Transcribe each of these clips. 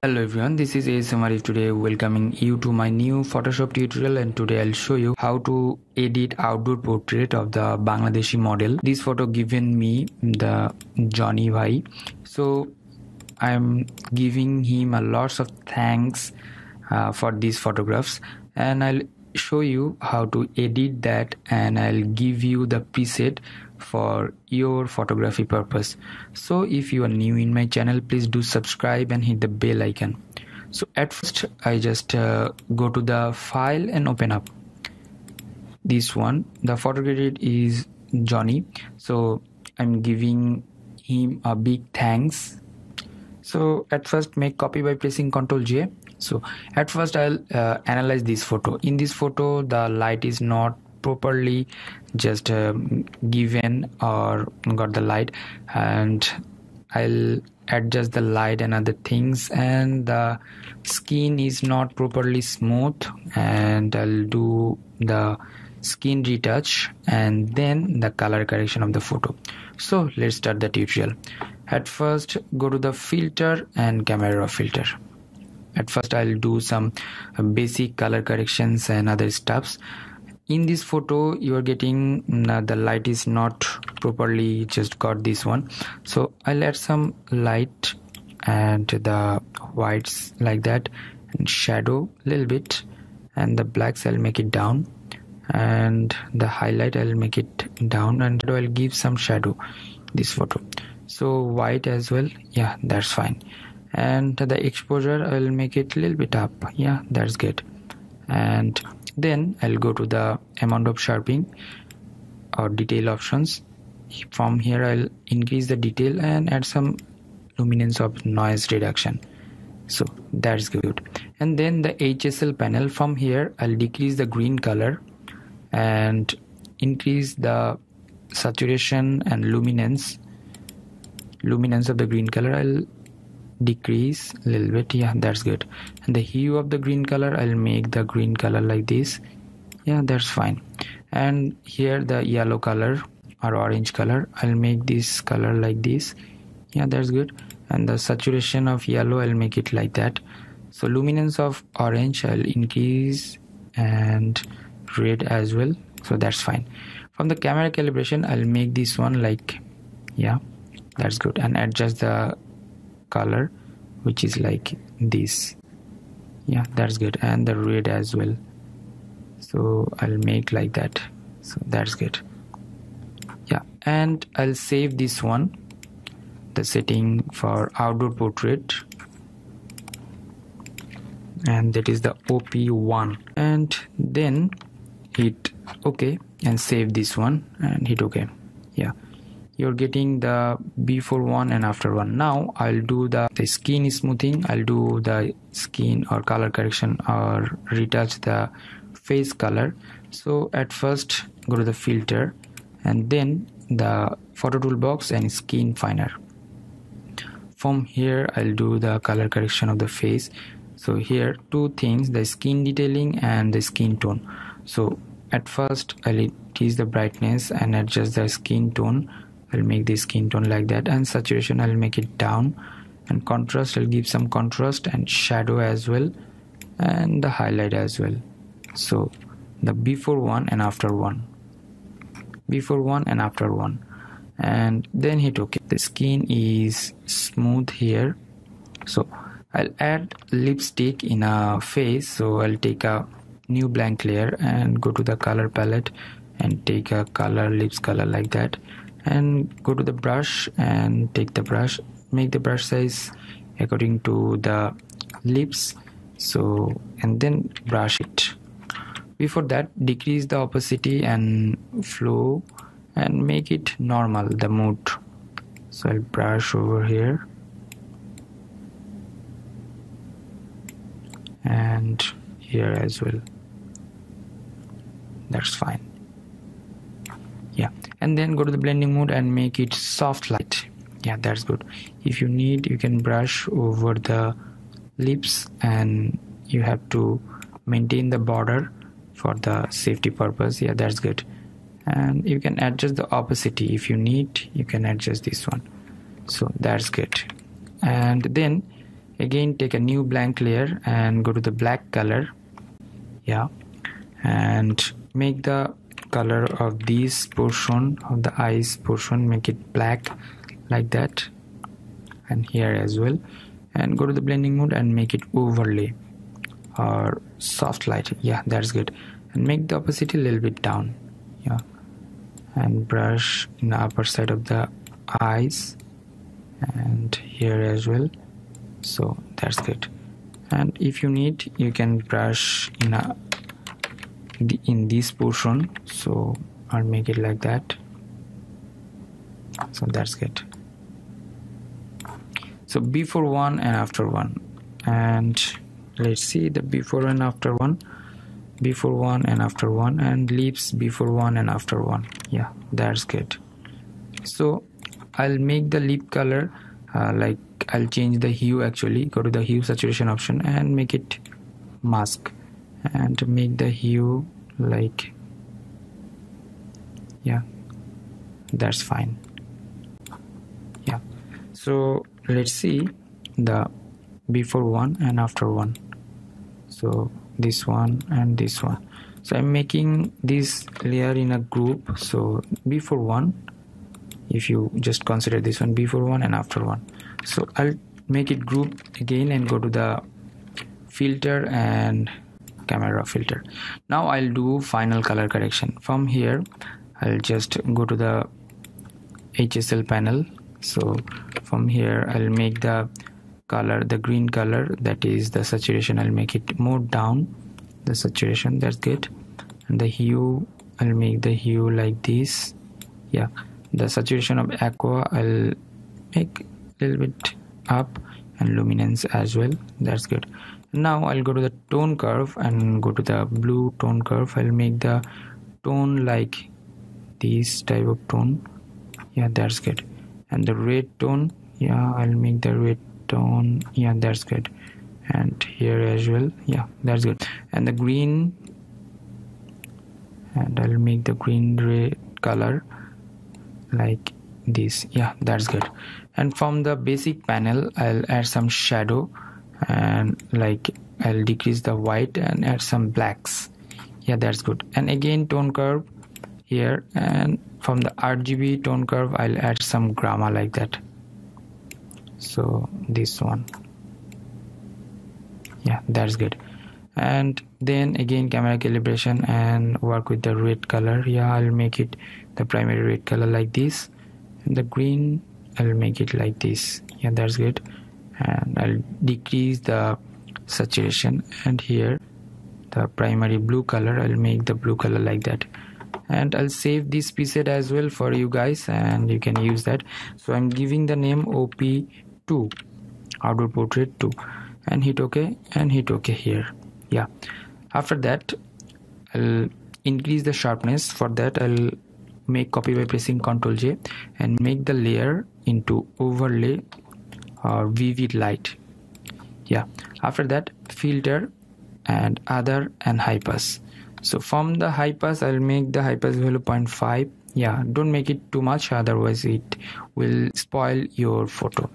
Hello everyone, this is ASM Arif today welcoming you to my new Photoshop tutorial, and today I'll show you how to edit outdoor portrait of the Bangladeshi model. This photo given me the Johnny Bhai. So I'm giving him a lots of thanks for these photographs, and I'll show you how to edit that, and I'll give you the preset for your photography purpose. So if you are new in my channel, please do subscribe and hit the bell icon. So at first I just go to the file and open up this one. The photo credit is Johnny, so I'm giving him a big thanks. So at first make copy by pressing Ctrl J. So at first I'll analyze this photo. In this photo the light is not properly just given or got the light, and I'll adjust the light and other things, and the skin is not properly smooth, and I'll do the skin retouch and then the color correction of the photo. So let's start the tutorial. At first go to the filter and camera raw filter. At first I'll do some basic color corrections and other stuffs. In this photo you are getting the light is not properly just got this one, so I'll add some light and the whites like that, and shadow a little bit, and the blacks I'll make it down, and the highlight I'll make it down, and I'll give some shadow this photo. So white as well, yeah, that's fine. And the exposure I'll make it a little bit up, yeah, that's good. And then I'll go to the amount of sharpening or detail options. From here I'll increase the detail and add some luminance of noise reduction, so that's good. And then the HSL panel, from here I'll decrease the green color and increase the saturation and luminance of the green color. I'll decrease a little bit, yeah, that's good. And the hue of the green color, I'll make the green color like this, yeah, that's fine. And here the yellow color or orange color, I'll make this color like this, yeah, that's good. And the saturation of yellow, I'll make it like that. So luminance of orange I'll increase, and red as well, so that's fine. From the camera calibration I'll make this one like, yeah, that's good, and adjust the color which is like this, yeah, that's good. And the red as well, so I'll make like that, so that's good, yeah. And I'll save this one, the setting for outdoor portrait, and that is the OP1, and then hit OK and save this one and hit OK, yeah. You're getting the before one and after one. Now I'll do the skin smoothing. I'll do the skin or color correction or retouch the face color. So at first go to the filter and then the photo toolbox and skin finer. From here I'll do the color correction of the face. So here two things, the skin detailing and the skin tone. So at first I'll increase the brightness and adjust the skin tone. I'll make the skin tone like that, and saturation I'll make it down, and contrast I'll give some contrast and shadow as well, and the highlight as well. So the before one and after one, before one and after one, and then hit OK. The skin is smooth here, so I'll add lipstick in a face. So I'll take a new blank layer and go to the color palette and take a color, lips color like that, and go to the brush and take the brush, make the brush size according to the lips, so, and then brush it. Before that decrease the opacity and flow and make it normal, the mood. So I'll brush over here and here as well, that's fine, yeah. And then go to the blending mode and make it soft light, yeah, that's good. If you need, you can brush over the lips, and you have to maintain the border for the safety purpose, yeah, that's good. And you can adjust the opacity if you need, you can adjust this one, so that's good. And then Again, take a new blank layer and go to the black color, yeah, and make the color of this portion of the eyes portion, make it black like that, and here as well, and go to the blending mode and make it overlay or soft light, yeah, that's good, and make the opacity a little bit down, yeah, and brush in the upper side of the eyes and here as well, so that's good. And if you need, you can brush in this portion, so I'll make it like that, so that's good. So before one and after one, and let's see the before and after one, before one and after one, and lips before one and after one, yeah, that's good. So I'll make the lip color like I'll change the hue, actually go to the hue saturation option and make it mask and make the hue like, yeah, that's fine, yeah. So let's see the before one and after one, so this one and this one. So I'm making this layer in a group, so before one, if you just consider this one before one and after one, so I'll make it group again and go to the filter and camera filter. Now I'll do final color correction. From here I'll just go to the HSL panel, so from here I'll make the color, the green color, that is the saturation, I'll make it more down, the saturation, that's good. And the hue, I'll make the hue like this, yeah. The saturation of aqua I'll make a little bit up, and luminance as well, that's good. Now I'll go to the tone curve and go to the blue tone curve. I'll make the tone like this type of tone, yeah, that's good. And the red tone, yeah, I'll make the red tone, yeah, that's good. And here as well, yeah, that's good. And the green, and I'll make the green red color like this, yeah, that's good. And from the basic panel I'll add some shadow, and like I'll decrease the white and add some blacks, yeah, that's good. And again tone curve here, and from the RGB tone curve I'll add some gamma like that, so this one, yeah, that's good. And then again camera calibration and work with the red color, yeah, I'll make it the primary red color like this, and the green I'll make it like this, yeah, that's good. And I'll decrease the saturation, and here the primary blue color, I'll make the blue color like that. And I'll save this preset as well for you guys, and you can use that. So I'm giving the name OP2, outdoor portrait 2, and hit OK and hit OK here, yeah. After that I'll increase the sharpness. For that I'll make copy by pressing Ctrl J and make the layer into overlay or vivid light, yeah. After that filter and other and high pass. So from the high pass I'll make the high pass value 0.5, yeah, don't make it too much, otherwise it will spoil your photo.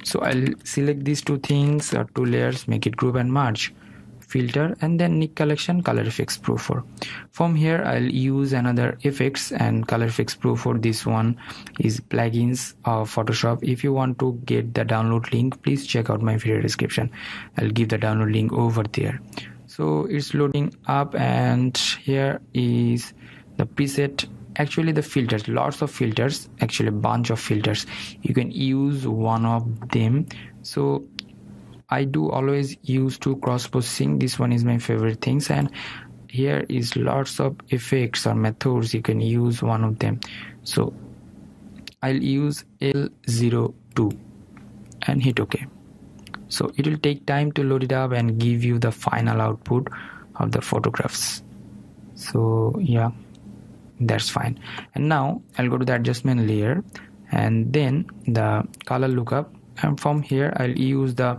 So I'll select these two things or two layers, make it group and merge, filter, and then Nik Collection Color Effects Pro 4. From here I'll use another effects and Color Effects Pro 4. This one is plugins of Photoshop. If you want to get the download link, please check out my video description. I'll give the download link over there. So it's loading up, and here is the preset, actually the filters, lots of filters, actually a bunch of filters. You can use one of them. So I do always use to cross processing. This one is my favorite things, and here is lots of effects or methods. You can use one of them. So I'll use L02 and hit OK. So it will take time to load it up and give you the final output of the photographs. So yeah, that's fine. And now I'll go to the adjustment layer and then the color lookup, and from here I'll use the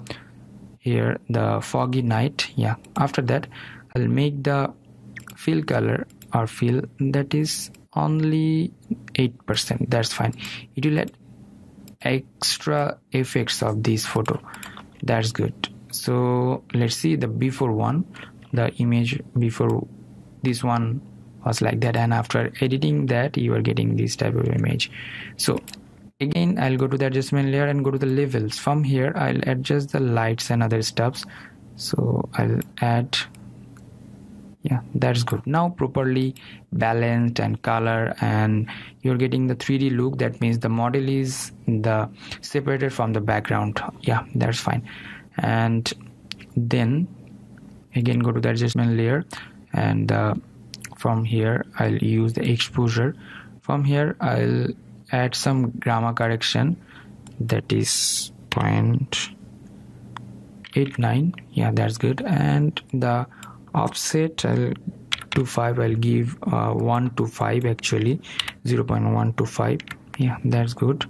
foggy night, yeah. After that I'll make the fill color or fill that is only 8%, that's fine. It will add extra effects of this photo. that's good. So let's see the before one. The image before this one was like that, and after editing that you are getting this type of image. So again, I'll go to the adjustment layer and go to the levels. From here I'll adjust the lights and other stuffs. So I'll add, yeah, that's good. Now properly balanced and color, and you're getting the 3D look. That means the model is separated from the background. Yeah, that's fine. And then again go to the adjustment layer, and from here I'll use the exposure. From here I'll add some gamma correction, that is 0.89. yeah, that's good. And the offset I'll give 1 to 5, actually 0.1 to 5. yeah, that's good.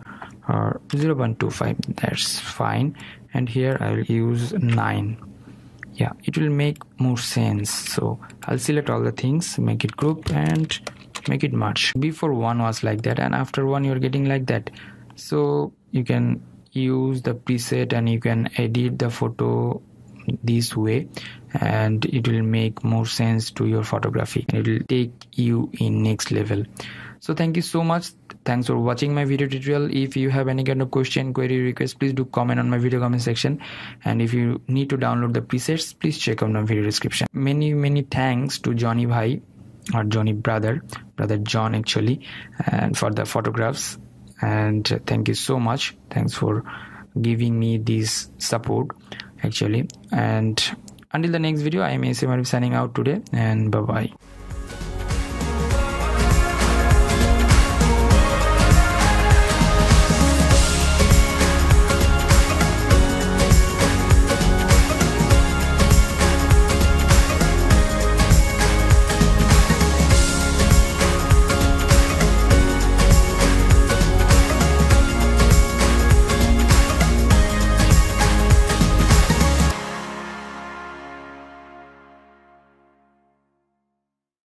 Or 0.25, that's fine. And here I'll use 9. yeah, it will make more sense. So I'll select all the things, make it group and make it merge. Before one was like that, and after one you're getting like that. So you can use the preset and you can edit the photo this way, and it will make more sense to your photography. It will take you in next level. So thank you so much. Thanks for watching my video tutorial. If you have any kind of question, query, request, please do comment on my video comment section. And if you need to download the presets, please check out my video description. Many thanks to Johnny Bhai, or Johnny brother John actually, and for the photographs. And thank you so much. Thanks for giving me this support actually. And until the next video, I am ASM Arif signing out today, and bye bye.